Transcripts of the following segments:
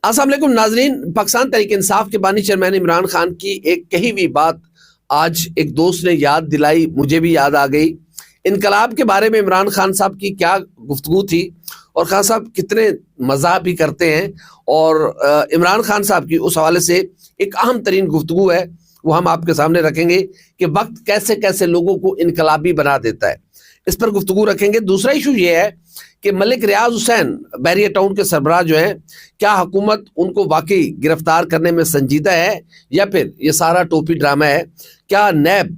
अस्सलाम वालेकुम नाजरीन। पाकिस्तान तहरीक इंसाफ के बानी चेयरमैन इमरान खान की एक कही हुई बात आज एक दोस्त ने याद दिलाई, मुझे भी याद आ गई। इनकलाब के बारे में इमरान खान साहब की क्या गुफ्तगू थी और खान साहब कितने मज़ाक भी करते हैं। और इमरान खान साहब की उस हवाले से एक अहम तरीन गुफ्तगू है, वो हम आपके सामने रखेंगे कि वक्त कैसे कैसे लोगों को इनकलाबी बना देता है, इस पर गुफ्तगू रखेंगे। दूसरा इशू ये है कि मलिक रियाज हुसैन बैरिया टाउन के सरबराह जो हैं, क्या हुकूमत उनको वाकई गिरफ्तार करने में संजीदा है या फिर ये सारा टोपी ड्रामा है। क्या नैब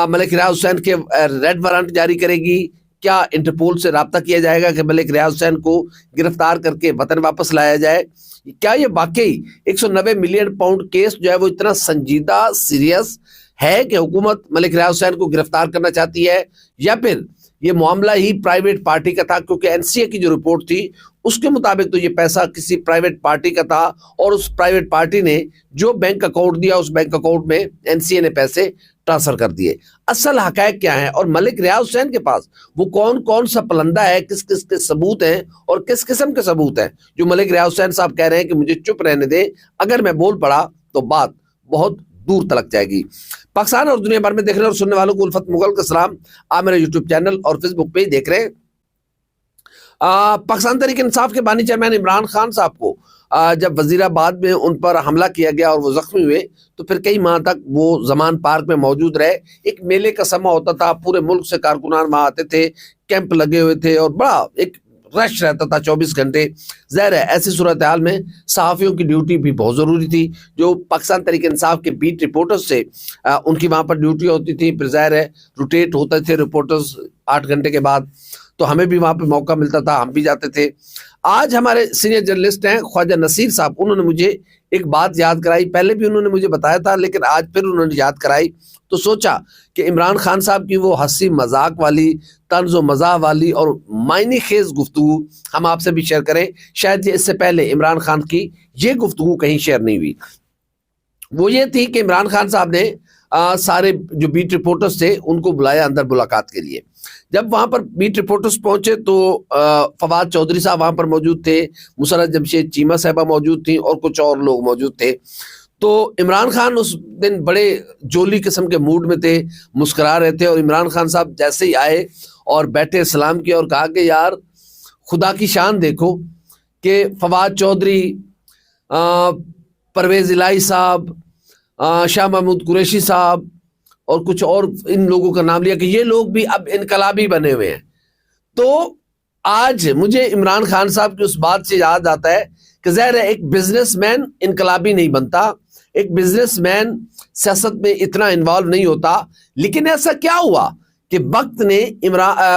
मलिक रियाज हुसैन के रेड वारंट जारी करेगी? क्या इंटरपोल से रब्ता किया जाएगा कि मलिक रियाज हुसैन को गिरफ्तार करके वतन वापस लाया जाए? क्या ये वाकई 190 मिलियन पाउंड केस जो है वो इतना संजीदा सीरियस है कि हुकूमत मलिक रियाज हुसैन को गिरफ्तार करना चाहती है, या फिर ये मामला ही प्राइवेट पार्टी का था? क्योंकि एनसीए की जो रिपोर्ट थी उसके मुताबिक तो ये पैसा किसी प्राइवेट पार्टी का था और उस प्राइवेट पार्टी ने जो बैंक अकाउंट दिया उस बैंक अकाउंट में एनसीए ने पैसे ट्रांसफर कर दिए। असल हकायक क्या है और मलिक रियाज हुसैन के पास वो कौन कौन सा पलंदा है, किस किस के सबूत हैं और किस किस्म के सबूत हैं जो मलिक रियाज हुसैन साहब कह रहे हैं कि मुझे चुप रहने दें, अगर मैं बोल पड़ा तो बात बहुत दूर तलक जाएगी। पाकिस्तान और दुनिया भर में देख रहे और सुनने वालों को उल्फत मुगल का सलाम। आप मेरे यूट्यूब चैनल और फेसबुक पेज देख रहे हैं। पाकिस्तान तहरीक इंसाफ के बानी चेयरमैन इमरान खान साहब को जब वजीराबाद में उन पर हमला किया गया और वो जख्मी हुए तो फिर कई माह तक वो जमान पार्क में मौजूद रहे। एक मेले का समा होता था, पूरे मुल्क से कारकुनान वहां आते थे, कैंप लगे हुए थे और बड़ा एक रश रहता था 24 घंटे। ज़ाहिर है ऐसी सूरत हाल में सहाफ़ियों की ड्यूटी भी बहुत ज़रूरी थी। जो पाकिस्तान तहरीक इंसाफ के बीट रिपोर्टर्स से उनकी वहाँ पर ड्यूटी होती थी, फिर ज़ाहिर है रोटेट होते थे रिपोर्टर्स 8 घंटे के बाद, तो हमें भी वहाँ पे मौका मिलता था, हम भी जाते थे। आज हमारे सीनियर जर्नलिस्ट हैं ख्वाजा नसीर साहब, उन्होंने मुझे एक बात याद कराई। पहले भी उन्होंने मुझे बताया था लेकिन आज फिर उन्होंने याद कराई, तो सोचा कि इमरान खान साहब की वो हंसी मजाक वाली, तंज़ मज़ाह वाली और मायने खेज गुफ्तगू हम आपसे भी शेयर करें। शायद ये इससे पहले इमरान खान की ये गुफ्तगू कहीं शेयर नहीं हुई। वो ये थी कि इमरान खान साहब ने सारे जो बीट रिपोर्टर्स थे उनको बुलाया अंदर मुलाकात के लिए। जब वहां पर बीट रिपोर्टर्स पहुंचे तो फवाद चौधरी साहब वहां पर मौजूद थे, मुसरत जमशेद चीमा साहबा मौजूद थी और कुछ और लोग मौजूद थे। तो इमरान खान उस दिन बड़े जोली किस्म के मूड में थे, मुस्कुरा रहे थे। और इमरान खान साहब जैसे ही आए और बैठे सलाम किया और कहा कि यार खुदा की शान देखो कि फवाद चौधरी, परवेज इलाही साहब, शाह महमूद कुरैशी साहब और कुछ और इन लोगों का नाम लिया कि ये लोग भी अब इनकलाबी बने हुए हैं। तो आज मुझे इमरान खान साहब की उस बात से याद आता है कि ज़ाहिर है एक बिजनेसमैन इनकलाबी नहीं बनता, एक बिजनेसमैन सियासत में इतना इन्वॉल्व नहीं होता। लेकिन ऐसा क्या हुआ कि वक्त ने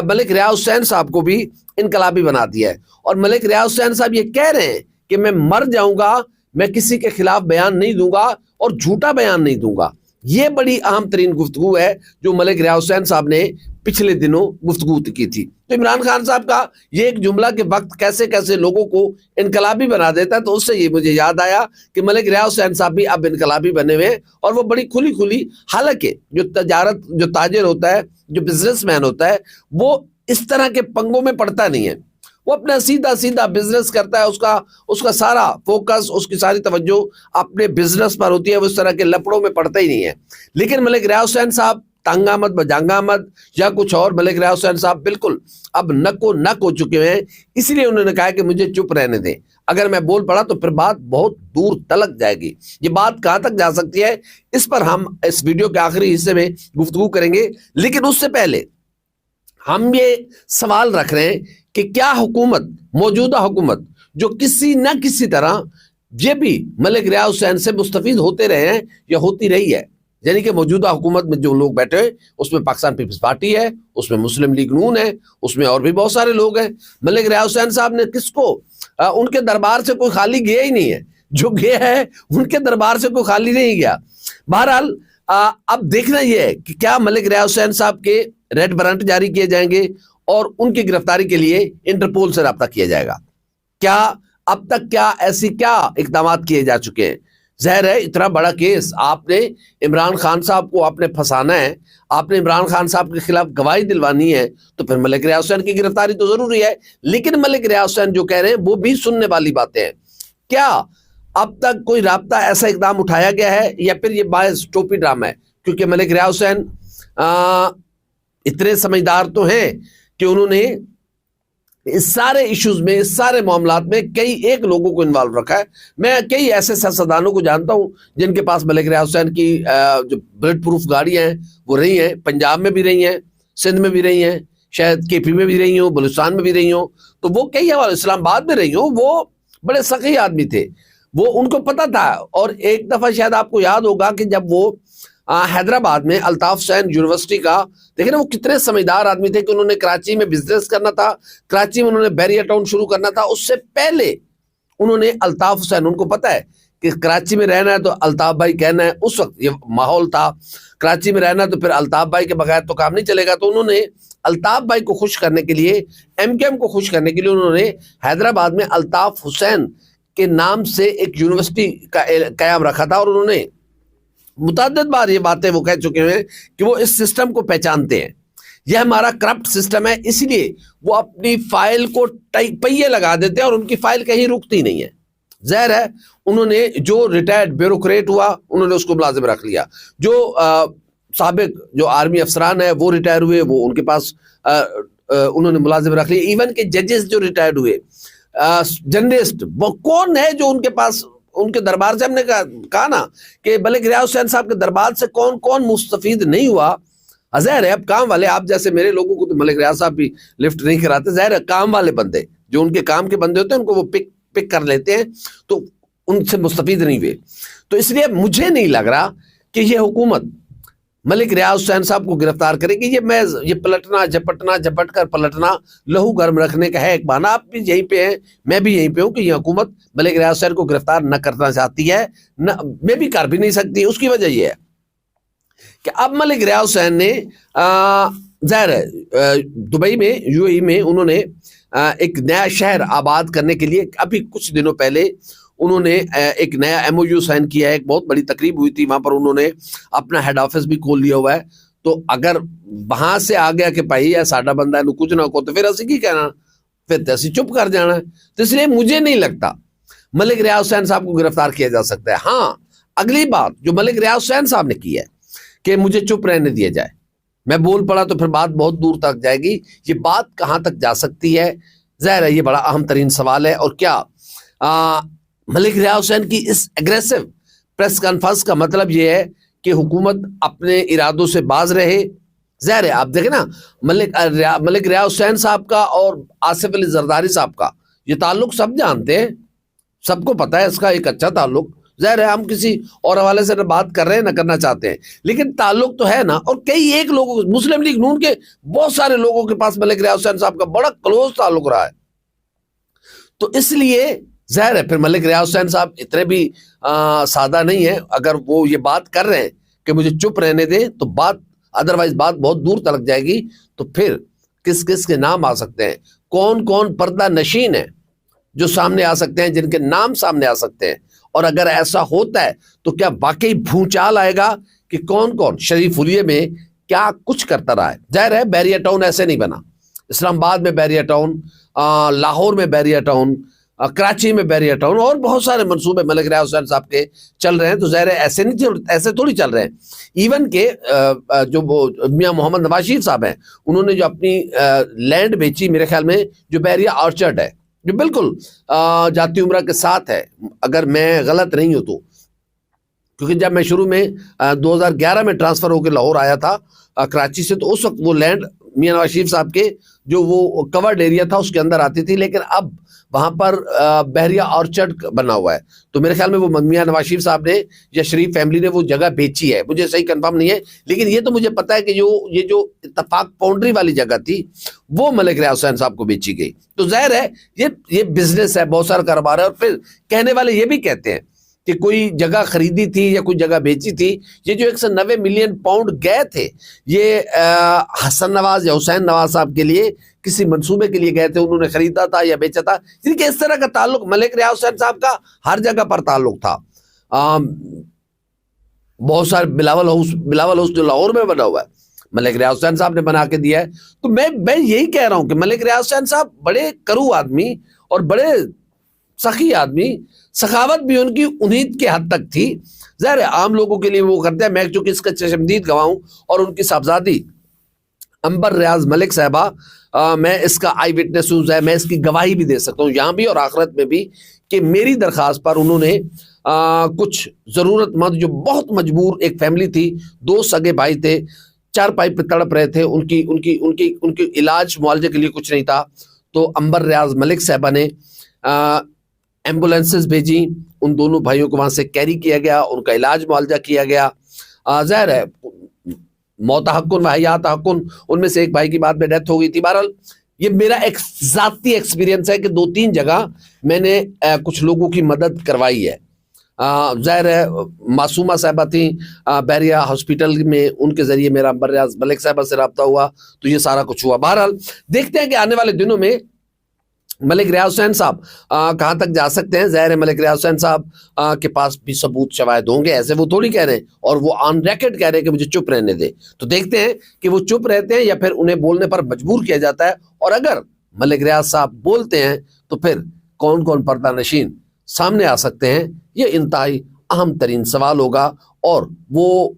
मलिक रियाज हुसैन साहब को भी इनकलाबी बना दिया है और मलिक रियाज हुसैन साहब ये कह रहे हैं कि मैं मर जाऊंगा, मैं किसी के खिलाफ बयान नहीं दूंगा और झूठा बयान नहीं दूंगा। ये बड़ी अहम तरीन गुफ्तगू है जो मलिक रियाज हुसैन साहब ने पिछले दिनों गुफ्तगू की थी। तो इमरान खान साहब का ये एक जुमला कि वक्त कैसे कैसे लोगों को इनकलाबी बना देता है, तो उससे ये मुझे याद आया कि मलिक रियाज हुसैन साहब भी अब इनकलाबी बने हुए हैं और वो बड़ी खुली खुली, हालांकि जो ताजिर होता है, जो बिजनेसमैन होता है, वो इस तरह के पंगों में पड़ता नहीं है। वो अपना सीधा सीधा बिजनेस करता है, उसका सारा फोकस, उसकी सारी तवज्जो अपने बिजनेस पर होती है, वो इस तरह के लपड़ों में पड़ता ही नहीं है। लेकिन मलिक रियाज हुसैन साहब तंगामद बजांगामद या कुछ और, मलिक रियाज हुसैन साहब बिल्कुल अब नको नक हो चुके हैं। इसलिए उन्होंने कहा कि मुझे चुप रहने दें, अगर मैं बोल पड़ा तो फिर बात बहुत दूर तलक जाएगी। ये बात कहाँ तक जा सकती है, इस पर हम इस वीडियो के आखिरी हिस्से में गुफ्तगू करेंगे। लेकिन उससे पहले हम ये सवाल रख रहे हैं कि क्या हुकूमत, मौजूदा हुकूमत जो किसी न किसी तरह ये भी मलिक रियाज हुसैन से मुस्तफीद होते रहे हैं या होती रही है, यानी कि मौजूदा हुकूमत में जो लोग बैठे हैं उसमें पाकिस्तान पीपल्स पार्टी है, उसमें मुस्लिम लीग नून है, उसमें और भी बहुत सारे लोग हैं। मलिक रियाज हुसैन साहब ने किसको, उनके दरबार से कोई खाली गया ही नहीं है, जो गया है उनके दरबार से कोई खाली नहीं गया। बहरहाल अब देखना यह है कि क्या मलिक रियाज हुसैन साहब के रेड वारंट जारी किए जाएंगे और उनकी गिरफ्तारी के लिए इंटरपोल से रब्ता किया जाएगा। क्या अब तक ऐसी क्या इकदाम किए जा चुके हैं? ज़ाहिर है इतना बड़ा केस, आपने इमरान खान साहब को आपने फंसाना है, आपने इमरान खान साहब के खिलाफ गवाही दिलवानी है, तो फिर मलिक रियाज हुसैन की गिरफ्तारी तो जरूरी है। लेकिन मलिक रियाज हुसैन जो कह रहे हैं वो भी सुनने वाली बातें हैं। क्या अब तक कोई राब्ता ऐसा इकदाम उठाया गया है, या फिर ये बायस टोपी ड्रामा है? क्योंकि मलिक रियाज हुसैन इतने समझदार तो हैं कि उन्होंने इस सारे इश्यूज में, इस सारे मामलात में कई एक लोगों को इन्वॉल्व रखा है। मैं कई ऐसे सियासतदानों को जानता हूं जिनके पास मलिक रियाज हुसैन की जो बुलेट प्रूफ गाड़ियां हैं वो रही हैं, पंजाब में भी रही हैं, सिंध में भी रही हैं, शायद केपी में भी रही हो, बलूचिस्तान में भी रही हो, तो वो कई हवाले, इस्लामाबाद में रही हो। वो बड़े सखी आदमी थे, वो उनको पता था। और एक दफा शायद आपको याद होगा कि जब वो हैदराबाद में अल्ताफ हुसैन यूनिवर्सिटी का, देखिए ना वो कितने समझदार आदमी थे कि उन्होंने कराची में बिजनेस करना था, कराची में उन्होंने बैरिया टाउन शुरू करना था, उससे पहले उन्होंने अल्ताफ हुसैन, उनको पता है कि कराची में रहना है तो अल्ताफ भाई कहना है, उस वक्त ये माहौल था, कराची में रहना तो फिर अल्ताफ भाई के बगैर तो काम नहीं चलेगा। तो उन्होंने अल्ताफ भाई को खुश करने के लिए, एमकेएम को खुश करने के लिए, उन्होंने हैदराबाद में अल्ताफ हुसैन के नाम से एक यूनिवर्सिटी का कयाम रखा था। और उन्होंने मुतअद्दिद बार ये बातें वो कह चुके हैं कि वो इस सिस्टम को पहचानते हैं, यह हमारा करप्ट सिस्टम है, इसलिए वो अपनी फाइल को पहिए लगा देते हैं और उनकी फाइल कहीं रुकती नहीं है। ज़ाहिर है उन्होंने जो रिटायर्ड ब्यूरोक्रेट हुआ उन्होंने उसको मुलाजिम रख लिया, जो साबिक जो आर्मी अफसरान है वो रिटायर हुए, वो उनके पास उन्होंने मुलाजिम रख लिया। इवन के जजेस जो रिटायर्ड हुए, जर्नलिस्ट, वो कौन है जो उनके पास, उनके दरबार से हमने कहा ना कि मलिक रियाज हुसैन साहब के दरबार से कौन कौन मुस्तफीद नहीं हुआ। ज़ाहिर है अब काम वाले, आप जैसे मेरे लोगों को तो मलिक रियाज साहब भी लिफ्ट नहीं कराते, ज़ाहिर है काम वाले बंदे जो उनके काम के बंदे होते हैं उनको वो पिक कर लेते हैं, तो उनसे मुस्तफीद नहीं हुए। तो इसलिए मुझे नहीं लग रहा कि ये हुकूमत मलिक रियाज हुसैन साहब को गिरफ्तार करेगी। ये पलटना झपटना, झपट कर पलटना, लहू गर्म रखने का है एक बहाना। आप भी यहीं पे हैं, मैं भी यहीं पे हूं कि ये हुकूमत मलिक रियाज हुसैन को गिरफ्तार न करना चाहती है, न मैं भी कर भी नहीं सकती। उसकी वजह यह है कि अब मलिक रियाज हुसैन ने ज़ाहिर है दुबई में, यूएई में उन्होंने एक नया शहर आबाद करने के लिए अभी कुछ दिनों पहले उन्होंने एक नया एमओयू साइन किया है। एक बहुत बड़ी तकरीब हुई थी, वहां पर उन्होंने अपना हेड ऑफिस भी खोल लिया हुआ है। तो अगर वहां से आ गया कि भाई या साडा बंदा है कुछ ना को, तो फिर असं की कहना, फिर तो असं चुप कर जाना है। तो इसलिए मुझे नहीं लगता मलिक रियाज हुसैन साहब को गिरफ्तार किया जा सकता है। हाँ, अगली बात जो मलिक रियाज हुसैन साहब ने की है कि मुझे चुप रहने दिया जाए, मैं बोल पड़ा तो फिर बात बहुत दूर तक जाएगी। ये बात कहाँ तक जा सकती है, ज़ाहिर है ये बड़ा अहम तरीन सवाल है। और क्या मलिक रियाज हुसैन की इस एग्रेसिव प्रेस कॉन्फ्रेंस का मतलब ये है कि हुकूमत अपने इरादों से बाज रहे? ज़ाहिर है आप देखें ना, मलिक रियाज हुसैन साहब का और आसिफ अली जरदारी साहब का ये ताल्लुक सब जानते हैं, सबको पता है इसका एक अच्छा ताल्लुक। ज़ाहिर है हम किसी और हवाले से न बात कर रहे हैं न करना चाहते हैं, लेकिन ताल्लुक तो है ना। और कई एक लोगों, मुस्लिम लीग नून के बहुत सारे लोगों के पास मलिक रियाज हुसैन साहब का बड़ा क्लोज ताल्लुक रहा है। तो इसलिए ज़ाहिर है फिर मलिक रियाज हुसैन साहब इतने भी सादा नहीं है। अगर वो ये बात कर रहे हैं कि मुझे चुप रहने दें, तो बात अदरवाइज बात बहुत दूर तक जाएगी। तो फिर किस किस के नाम आ सकते हैं, कौन कौन पर्दा नशीन है जो सामने आ सकते हैं, जिनके नाम सामने आ सकते हैं। और अगर ऐसा होता है तो क्या वाकई भूचाल आएगा कि कौन कौन शरीफुलिये में क्या कुछ करता रहा है। जाहिर है बैरिया टाउन ऐसे नहीं बना, इस्लामाबाद में बैरिया टाउन, लाहौर में बैरिया टाउन, कराची में बैरिया टाउन, और बहुत सारे मंसूबे मलिक रियाज हुसैन साहब के चल रहे हैं। तो ज़ाहिर है ऐसे नहीं, ऐसे थोड़ी चल रहे हैं। इवन के जो वो मियाँ मोहम्मद नवाज शरीफ साहब हैं, उन्होंने जो अपनी लैंड बेची, मेरे ख्याल में जो बैरिया ऑर्चर्ड है, जो बिल्कुल जाती उम्रा के साथ है, अगर मैं गलत नहीं हूँ तो, क्योंकि जब मैं शुरू में 2011 में ट्रांसफ़र होकर लाहौर आया था कराची से, तो उस वक्त वो लैंड मियाँ नवाज शरीफ साहब के जो वो कवर्ड एरिया था उसके अंदर आती थी, लेकिन अब वहाँ पर बहरिया ऑर्चर्ड बना हुआ है। तो मेरे ख्याल में वो मियाँ नवाज शरीफ साहब ने या शरीफ फैमिली ने वो जगह बेची है, मुझे सही कंफर्म नहीं है, लेकिन ये तो मुझे पता है कि ये जो इत्तफाक बाउंड्री वाली जगह थी वो मलिक रियाज हुसैन साहब को बेची गई। तो जाहिर है ये बिजनेस है, बहुत सारा कारोबार है। और फिर कहने वाले ये भी कहते हैं कि कोई जगह खरीदी थी या कोई जगह बेची थी। ये जो 190 मिलियन पाउंड गए थे, ये हसन नवाज या हुसैन नवाज साहब के लिए किसी मंसूबे के लिए गए थे, उन्होंने खरीदा था या बेचा था। जिनके इस तरह का ताल्लुक मलिक रियाज हुसैन साहब का हर जगह पर ताल्लुक था। बहुत सारे बिलावल हाउस जो लाहौर में बना हुआ है, मलिक रियाज हुसैन साहब ने बना के दिया है। तो मैं यही कह रहा हूं कि मलिक रियाज हुसैन साहब बड़े करू आदमी और बड़े सखी आदमी, सखावत भी उनकी उन्हीं के हद तक थी। ज़ाहिर है आम लोगों के लिए वो करते हैं। मैं चूंकि इसका चशमदीद गवाह हूं और उनकी साहबजादी अंबर रियाज मलिक साहबा, मैं इसका आई विटनेस हूँ, मैं इसकी गवाही भी दे सकता हूँ यहाँ भी और आखिरत में भी, कि मेरी दरख्वास्त पर उन्होंने कुछ ज़रूरतमंद जो बहुत मजबूर एक फैमिली थी, 2 सगे भाई थे, चारपाई पे तड़प रहे थे, उनकी उनकी उनकी उनकी इलाज मुआवजे के लिए कुछ नहीं था, तो अंबर रियाज मलिक साहबा ने एम्बुलेंसेस भेजी, उन दोनों भाइयों को वहाँ से कैरी किया गया, उनका इलाज मुआवजा किया गया। ज़ाहिर है मौत हक्कुन व हयात हक्कुन, उनमें से एक भाई की बाद में डेथ हो गई थी। बहरहाल ये मेरा एक ज़ाती एक्सपीरियंस है कि 2-3 जगह मैंने कुछ लोगों की मदद करवाई है। ज़ाहिर है मासूमा साहबा थी बैरिया हॉस्पिटल में, उनके ज़रिए मेरा अंबर रियाज मलिक साहबा से रब्ता हुआ, तो ये सारा कुछ हुआ। बहरहाल देखते हैं कि आने वाले दिनों में मलिक रियाज हुसैन साहब कहाँ तक जा सकते हैं। ज़ाहिर है मलिक रियाज हुसैन साहब के पास भी सबूत शवाहिद होंगे, ऐसे वो थोड़ी कह रहे हैं, और वो ऑन रिकॉर्ड कह रहे हैं कि मुझे चुप रहने दे। तो देखते हैं कि वो चुप रहते हैं या फिर उन्हें बोलने पर मजबूर किया जाता है, और अगर मलिक रियाज साहब बोलते हैं तो फिर कौन कौन पर्दा नशीन सामने आ सकते हैं, ये इंतहाई अहम तरीन सवाल होगा, और वो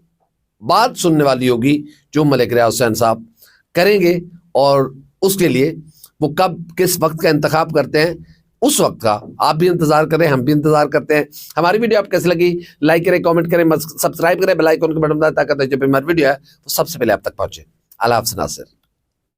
बात सुनने वाली होगी जो मलिक रियाज हुसैन साहब करेंगे, और उसके लिए वो कब किस वक्त का इंतखाब करते हैं, उस वक्त का आप भी इंतजार करें, हम भी इंतजार करते हैं। हमारी वीडियो आप कैसी लगी, लाइक करें, कमेंट करें, सब्सक्राइब करें, बेल आइकन को बटन दबाएं ताकि जब भी हमारी वीडियो है वो सबसे पहले आप तक पहुंचे। अल्लाह हाफ़िज़ नासिर।